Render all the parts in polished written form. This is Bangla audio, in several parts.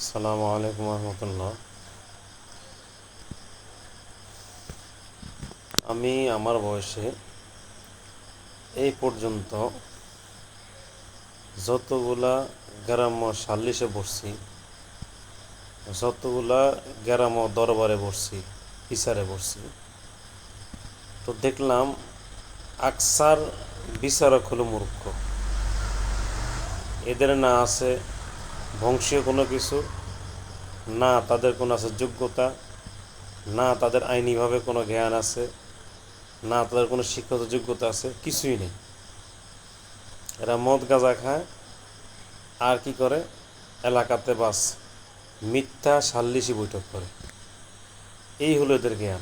আসসালামু আলাইকুম রহমতুল্লাহ। আমি আমার বয়সে এই পর্যন্ত যতগুলা গ্রাম্য সাল্লিশে বসছি, যতগুলা গ্রাম্য দরবারে বসছি, বিচারে বসছি, তো দেখলাম আকসার বিচারক হলো মূর্খ। এদের না আছে বংশীয় কোনো কিছু, না তাদের কোনো আছে যোগ্যতা, না তাদের আইনিভাবে কোনো জ্ঞান আছে, না তাদের কোনো শিক্ষাগত যোগ্যতা আছে, কিছুই নেই। এরা মদ গাঁজা খায় আর কি করে, এলাকাতে বাস মিথ্যা সাল্লিশি বৈঠক করে। এই হলো এদের জ্ঞান।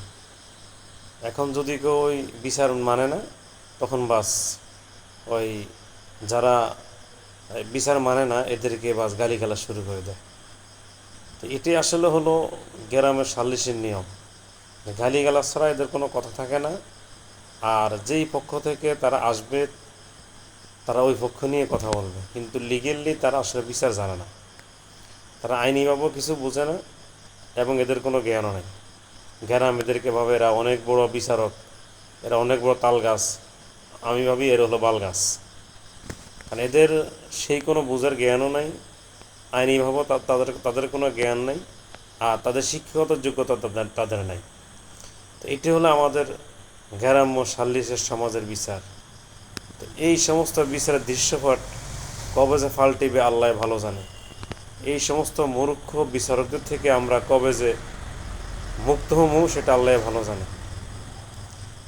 এখন যদি কেউ ওই বিচার মানে না, তখন বাস ওই যারা বিচার মানে না এদেরকে বাস গালিগালাজ শুরু করে দেয়। তো এটি আসলে হলো গ্রামের সাল্লিশির নিয়ম। গালিগালাজ ছাড়া এদের কোনো কথা থাকে না। আর যেই পক্ষ থেকে তারা আসবে তারা ওই পক্ষ নিয়ে কথা বলবে, কিন্তু লিগেলি তারা আসলে বিচার জানে না। তারা আইনিভাবেও কিছু বোঝে না এবং এদের কোনো জ্ঞানও নেই। গ্রাম এদেরকে ভাবে এরা অনেক বড় বিচারক, এরা অনেক বড় তাল গাছ। আমি ভাবি এর হলো বাল গাছ। কারণ এদের সেই কোনো বোঝার জ্ঞানও নাই, আইনিভাবেও তাদের তাদের কোনো জ্ঞান নেই, আর তাদের শিক্ষাগত যোগ্যতা তাদের নাই। তো এটি হলো আমাদের গ্রাম্য সাল্লিশের সমাজের বিচার। তো এই সমস্ত বিচারের দৃশ্যপট কবে যে পাল্টিবে আল্লাহ ভালো জানে। এই সমস্ত মূর্খ বিচারকদের থেকে আমরা কবে যে মুক্ত হমু সেটা আল্লাহ ভালো জানে।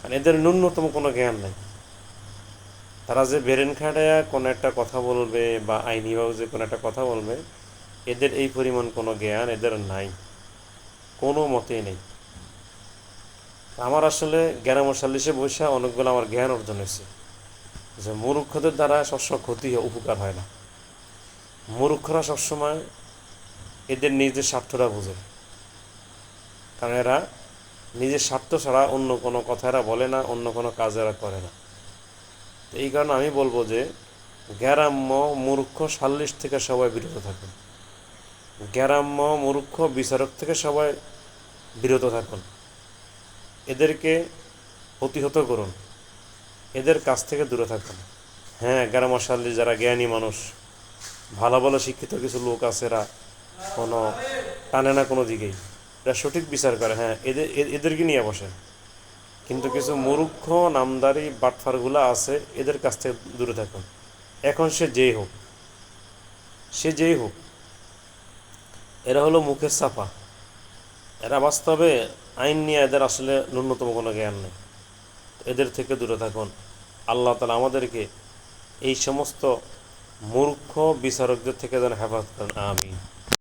আর এদের ন্যূনতম কোনো জ্ঞান নাই। তারা যে বেরেন খাটায়া কোনো একটা কথা বলবে বা আইনিভাবে যে কোনো একটা কথা বলবে, এদের এই পরিমাণ কোনো জ্ঞান এদের নাই, কোনো মতেই নেই। আমার আসলে জ্ঞান সাল্লিশে বসে অনেকগুলো আমার জ্ঞান অর্জন হয়েছে যে মূর্খদের দ্বারা সবসময় ক্ষতি উপকার হয় না। মূর্খরা সবসময় এদের নিজের স্বার্থটা বোঝে, কারণ এরা নিজের স্বার্থ ছাড়া অন্য কোনো কথা এরা বলে না, অন্য কোনো কাজ এরা করে না। তো এই কারণে আমি বলবো যে গ্রাম্য মূর্খ সাল্লিশ থেকে সবাই বিরত থাকুন, গ্রাম্য মূর্খ বিচারক থেকে সবাই বিরত থাকুন। এদেরকে প্রতিহত করুন, এদের কাছ থেকে দূরে থাকুন। হ্যাঁ, গ্রাম্য সাল্লিশ যারা জ্ঞানী মানুষ, ভালো ভালো শিক্ষিত কিছু লোক আছে, এরা কোনো টানে না কোনো দিকেই, এরা সঠিক বিচার করে। হ্যাঁ, এদেরকে নিয়ে বসে। কিন্তু কিছু মূর্খ নামদারি বাটফারগুলো আছে, এদের কাছ থেকে দূরে থাকুন। এখন সে যেই হোক, সে যেই হোক, এরা হলো মুখের ছাপা। এরা বাস্তবে আইন নিয়ে এদের আসলে ন্যূনতম কোনো জ্ঞান নেই। এদের থেকে দূরে থাকুন। আল্লাহ তাআলা আমাদেরকে এই সমস্ত মূর্খ বিচারকদের থেকে যেন হেফাজত করেন। আমিন।